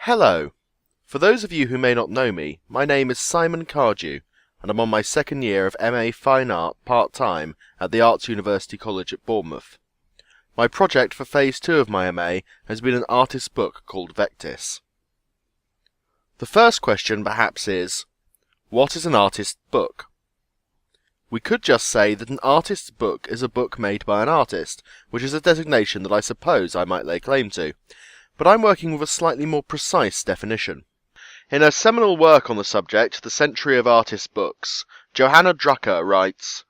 Hello. For those of you who may not know me, my name is Simon Cardew, and I'm on my second year of MA Fine Art part-time at the Arts University College at Bournemouth. My project for Phase 2 of my MA has been an artist's book called Vectis. The first question perhaps is, what is an artist's book? We could just say that an artist's book is a book made by an artist, which is a designation that I suppose I might lay claim to. But I'm working with a slightly more precise definition. In her seminal work on the subject, The Century of Artist Books, Johanna Drucker writes,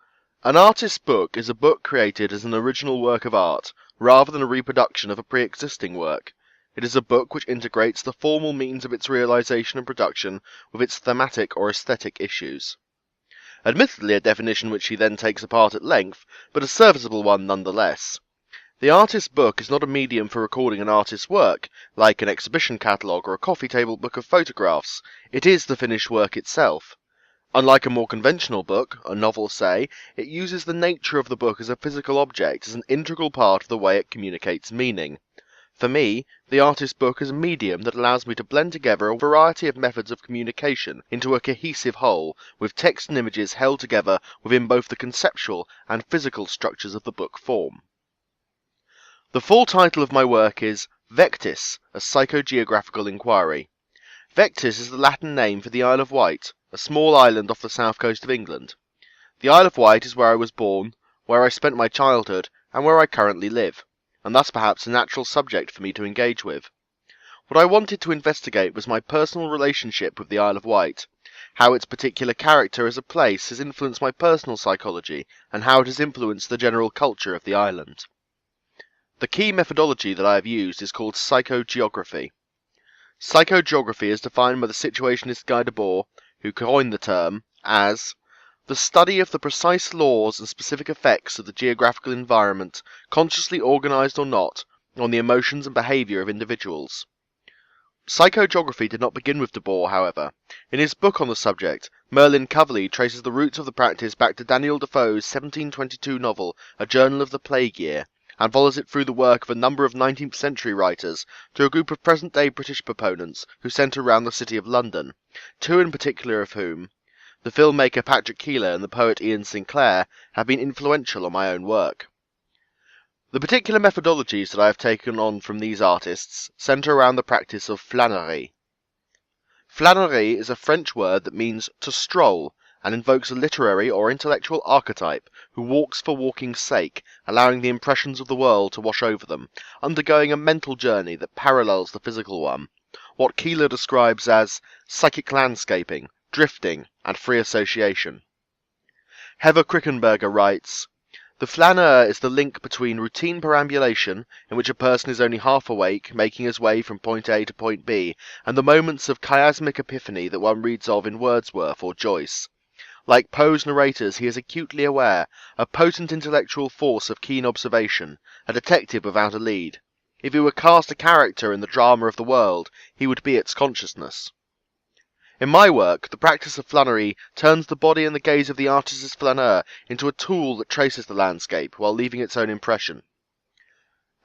"An artist's book is a book created as an original work of art, rather than a reproduction of a pre-existing work. It is a book which integrates the formal means of its realization and production with its thematic or aesthetic issues." Admittedly a definition which she then takes apart at length, but a serviceable one nonetheless. The artist's book is not a medium for recording an artist's work, like an exhibition catalogue or a coffee table book of photographs. It is the finished work itself. Unlike a more conventional book, a novel say, it uses the nature of the book as a physical object as an integral part of the way it communicates meaning. For me, the artist's book is a medium that allows me to blend together a variety of methods of communication into a cohesive whole, with text and images held together within both the conceptual and physical structures of the book form. The full title of my work is Vectis, a Psychogeographical Enquiry. Vectis is the Latin name for the Isle of Wight, a small island off the south coast of England. The Isle of Wight is where I was born, where I spent my childhood, and where I currently live, and thus perhaps a natural subject for me to engage with. What I wanted to investigate was my personal relationship with the Isle of Wight, how its particular character as a place has influenced my personal psychology, and how it has influenced the general culture of the island. The key methodology that I have used is called psychogeography. Psychogeography is defined by the situationist Guy Debord, who coined the term, as the study of the precise laws and specific effects of the geographical environment, consciously organized or not, on the emotions and behavior of individuals. Psychogeography did not begin with Debord, however. In his book on the subject, Merlin Coverley traces the roots of the practice back to Daniel Defoe's 1722 novel, A Journal of the Plague Year, and follows it through the work of a number of 19th century writers to a group of present-day British proponents who centre around the city of London, two in particular of whom, the filmmaker Patrick Keeler and the poet Ian Sinclair, have been influential on my own work. The particular methodologies that I have taken on from these artists centre around the practice of flânerie. Flânerie is a French word that means to stroll, and invokes a literary or intellectual archetype who walks for walking's sake, allowing the impressions of the world to wash over them, undergoing a mental journey that parallels the physical one, what Keeler describes as psychic landscaping, drifting, and free association. Heather Krickenberger writes, "The flâneur is the link between routine perambulation, in which a person is only half awake, making his way from point A to point B, and the moments of chiasmic epiphany that one reads of in Wordsworth or Joyce. Like Poe's narrators, he is acutely aware, a potent intellectual force of keen observation, a detective without a lead. If he were cast a character in the drama of the world, he would be its consciousness." In my work, the practice of flânerie turns the body and the gaze of the artist as flâneur into a tool that traces the landscape while leaving its own impression.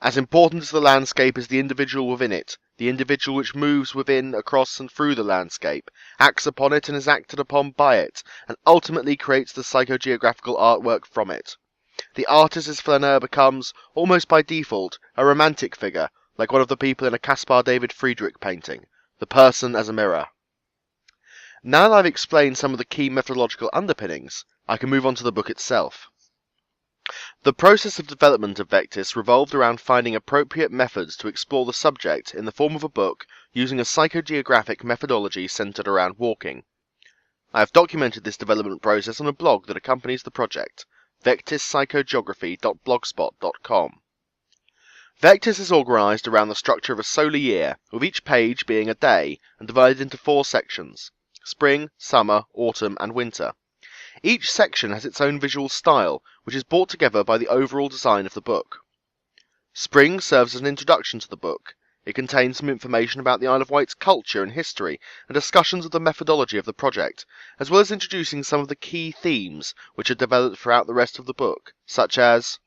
As important as the landscape is the individual within it, the individual which moves within, across and through the landscape, acts upon it and is acted upon by it, and ultimately creates the psychogeographical artwork from it. The artist as flâneur becomes, almost by default, a romantic figure, like one of the people in a Caspar David Friedrich painting, the person as a mirror. Now that I've explained some of the key methodological underpinnings, I can move on to the book itself. The process of development of Vectis revolved around finding appropriate methods to explore the subject in the form of a book using a psychogeographic methodology centered around walking. I have documented this development process on a blog that accompanies the project, vectispsychogeography.blogspot.com. Vectis is organized around the structure of a solar year, with each page being a day and divided into 4 sections: spring, summer, autumn, and winter. Each section has its own visual style, which is brought together by the overall design of the book. Spring serves as an introduction to the book. It contains some information about the Isle of Wight's culture and history, and discussions of the methodology of the project, as well as introducing some of the key themes which are developed throughout the rest of the book, such as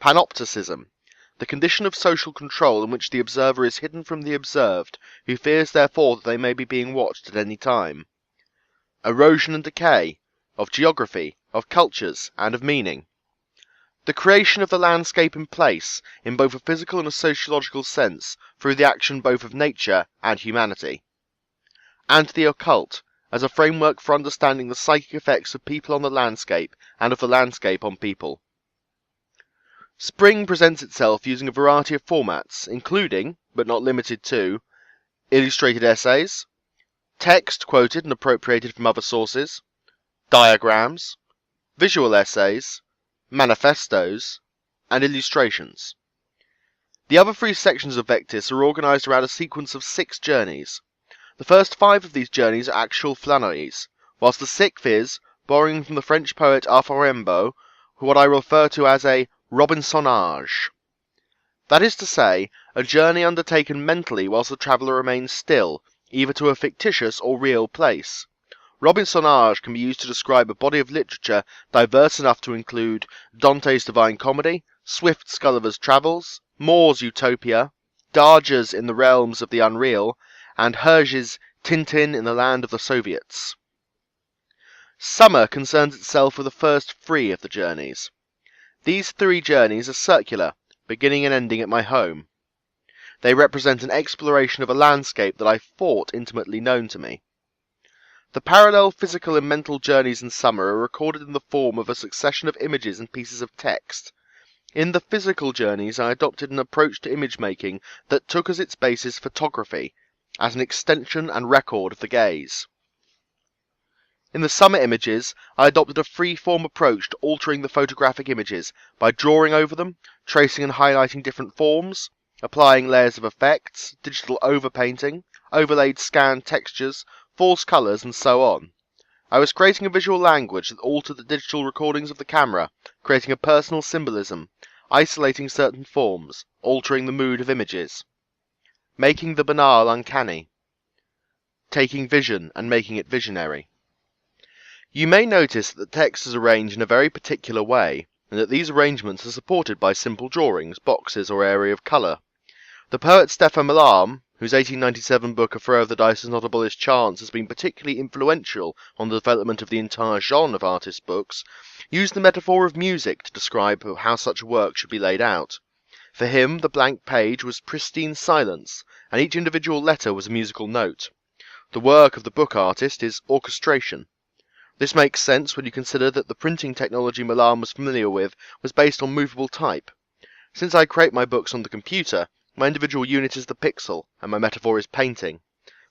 panopticism, the condition of social control in which the observer is hidden from the observed, who fears therefore that they may be being watched at any time. Erosion and decay, of geography, of cultures, and of meaning. The creation of the landscape in place, in both a physical and a sociological sense, through the action both of nature and humanity. And the occult, as a framework for understanding the psychic effects of people on the landscape, and of the landscape on people. Spring presents itself using a variety of formats, including, but not limited to, illustrated essays, text quoted and appropriated from other sources, diagrams, visual essays, manifestos, and illustrations. The other 3 sections of Vectis are organised around a sequence of 6 journeys. The first 5 of these journeys are actual flâneries, whilst the 6th is, borrowing from the French poet Arthur Rimbaud, what I refer to as a Robinsonage. That is to say, a journey undertaken mentally whilst the traveller remains still, either to a fictitious or real place. Robinsonage can be used to describe a body of literature diverse enough to include Dante's Divine Comedy, Swift's Gulliver's Travels, Moore's Utopia, Darger's In the Realms of the Unreal, and Hergé's Tintin in the Land of the Soviets. Summer concerns itself with the first 3 of the journeys. These 3 journeys are circular, beginning and ending at my home. They represent an exploration of a landscape that I thought intimately known to me. The parallel physical and mental journeys in summer are recorded in the form of a succession of images and pieces of text. In the physical journeys I adopted an approach to image making that took as its basis photography, as an extension and record of the gaze. In the summer images, I adopted a free-form approach to altering the photographic images by drawing over them, tracing and highlighting different forms, applying layers of effects, digital overpainting, overlaid scanned textures, false colours, and so on. I was creating a visual language that altered the digital recordings of the camera, creating a personal symbolism, isolating certain forms, altering the mood of images. Making the banal uncanny. Taking vision and making it visionary. You may notice that the text is arranged in a very particular way, and that these arrangements are supported by simple drawings, boxes, or area of colour. The poet Stefan Mallarme, whose 1897 book A Throw of the Dice Has Not Abolished Chance has been particularly influential on the development of the entire genre of artist books, used the metaphor of music to describe how such a work should be laid out. For him, the blank page was pristine silence, and each individual letter was a musical note. The work of the book artist is orchestration. This makes sense when you consider that the printing technology Mallarme was familiar with was based on movable type. Since I create my books on the computer, my individual unit is the pixel, and my metaphor is painting.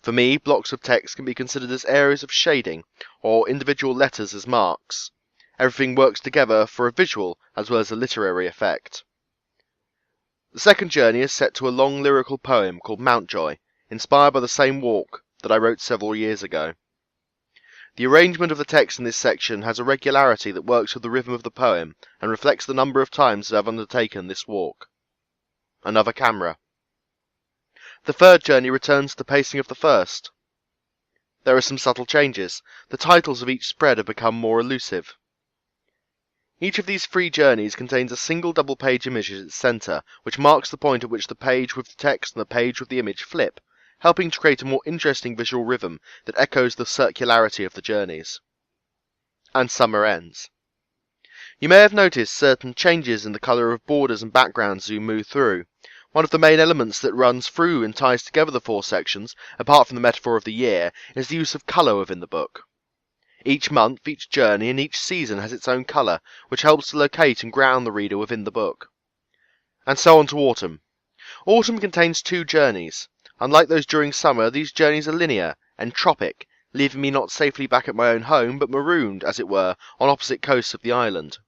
For me, blocks of text can be considered as areas of shading, or individual letters as marks. Everything works together for a visual as well as a literary effect. The second journey is set to a long lyrical poem called Mountjoy, inspired by the same walk that I wrote several years ago. The arrangement of the text in this section has a regularity that works with the rhythm of the poem and reflects the number of times that I have undertaken this walk. Another camera. The third journey returns to the pacing of the first. There are some subtle changes. The titles of each spread have become more elusive. Each of these 3 journeys contains a single double-page image at its centre, which marks the point at which the page with the text and the page with the image flip, helping to create a more interesting visual rhythm that echoes the circularity of the journeys. And summer ends. You may have noticed certain changes in the colour of borders and backgrounds as you move through. One of the main elements that runs through and ties together the 4 sections, apart from the metaphor of the year, is the use of colour within the book. Each month, each journey, and each season has its own colour, which helps to locate and ground the reader within the book. And so on to autumn. Autumn contains 2 journeys. Unlike those during summer, these journeys are linear, entropic, leaving me not safely back at my own home, but marooned, as it were, on opposite coasts of the island.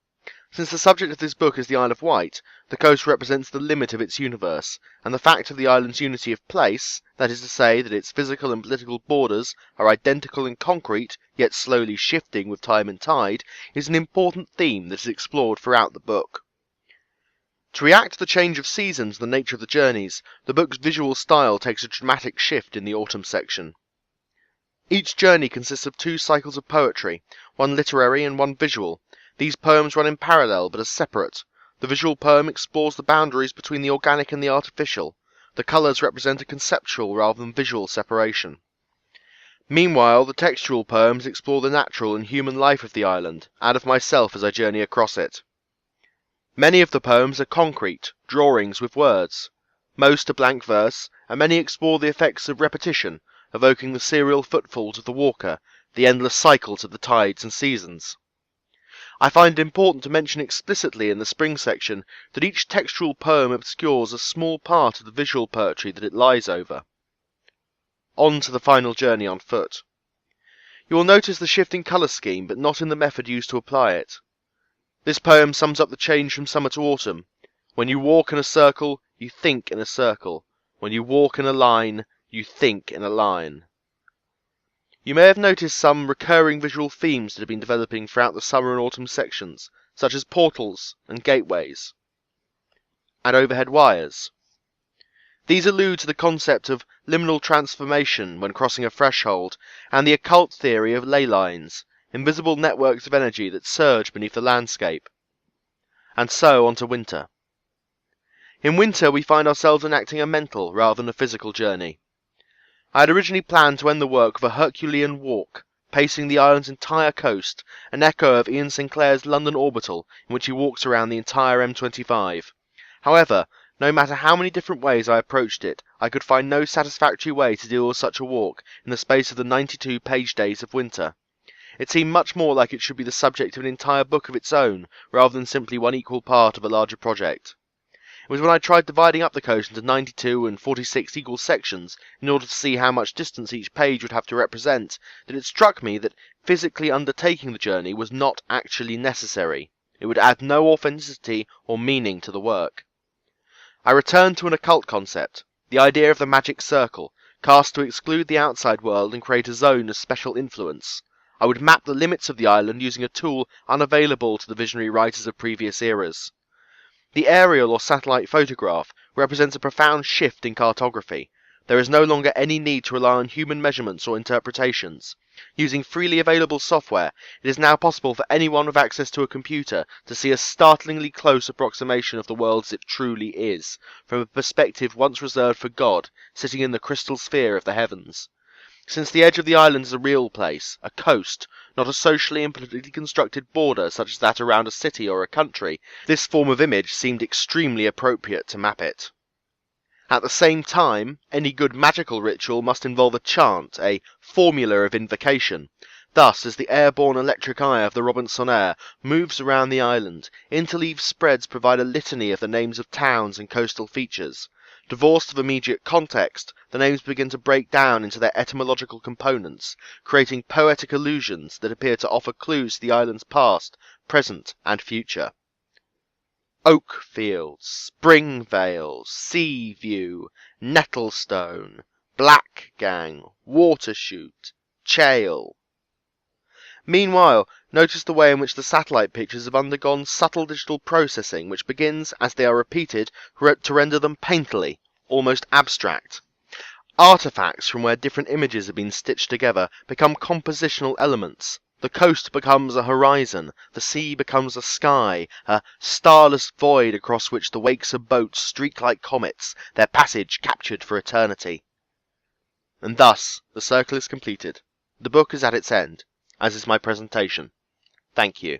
Since the subject of this book is the Isle of Wight, the coast represents the limit of its universe, and the fact of the island's unity of place, that is to say, that its physical and political borders are identical and concrete, yet slowly shifting with time and tide, is an important theme that is explored throughout the book. To react to the change of seasons and the nature of the journeys, the book's visual style takes a dramatic shift in the autumn section. Each journey consists of 2 cycles of poetry, one literary and one visual. These poems run in parallel but are separate. The The visual poem explores the boundaries between the organic and the artificial. The colours represent a conceptual rather than visual separation. Meanwhile, the textual poems explore the natural and human life of the island, and of myself as I journey across it. Many of the poems are concrete, drawings with words. Most are blank verse, and many explore the effects of repetition, evoking the serial footfalls of the walker, the endless cycles of the tides and seasons. I find it important to mention explicitly in the spring section that each textual poem obscures a small part of the visual poetry that it lies over. On to the final journey on foot. You will notice the shifting colour scheme, but not in the method used to apply it. This poem sums up the change from summer to autumn. When you walk in a circle, you think in a circle. When you walk in a line, you think in a line. You may have noticed some recurring visual themes that have been developing throughout the summer and autumn sections, such as portals and gateways, and overhead wires. These allude to the concept of liminal transformation when crossing a threshold, and the occult theory of ley lines, invisible networks of energy that surge beneath the landscape. And so on to winter. In winter we find ourselves enacting a mental rather than a physical journey. I had originally planned to end the work with a Herculean walk, pacing the island's entire coast, an echo of Ian Sinclair's London Orbital, in which he walks around the entire M25. However, no matter how many different ways I approached it, I could find no satisfactory way to deal with such a walk in the space of the 92 page days of winter. It seemed much more like it should be the subject of an entire book of its own, rather than simply one equal part of a larger project. It was when I tried dividing up the coast into 92 and 46 equal sections in order to see how much distance each page would have to represent that it struck me that physically undertaking the journey was not actually necessary. It would add no authenticity or meaning to the work. I returned to an occult concept, the idea of the magic circle, cast to exclude the outside world and create a zone of special influence. I would map the limits of the island using a tool unavailable to the visionary writers of previous eras. The aerial or satellite photograph represents a profound shift in cartography. There is no longer any need to rely on human measurements or interpretations. Using freely available software, it is now possible for anyone with access to a computer to see a startlingly close approximation of the world as it truly is, from a perspective once reserved for God, sitting in the crystal sphere of the heavens. Since the edge of the island is a real place, a coast, not a socially and politically constructed border such as that around a city or a country, this form of image seemed extremely appropriate to map it. At the same time, any good magical ritual must involve a chant, a formula of invocation. Thus, as the airborne electric eye of the Robinsonere moves around the island, interleaved spreads provide a litany of the names of towns and coastal features. Divorced of immediate context, the names begin to break down into their etymological components, creating poetic allusions that appear to offer clues to the island's past, present, and future. Oak Fields, Spring Vales, Sea View, Nettlestone, Black Gang, Watershoot, Chale. Meanwhile, notice the way in which the satellite pictures have undergone subtle digital processing which begins, as they are repeated, to render them painterly, almost abstract. Artifacts from where different images have been stitched together become compositional elements. The coast becomes a horizon, the sea becomes a sky, a starless void across which the wakes of boats streak like comets, their passage captured for eternity. And thus the circle is completed. The book is at its end, as is my presentation. Thank you.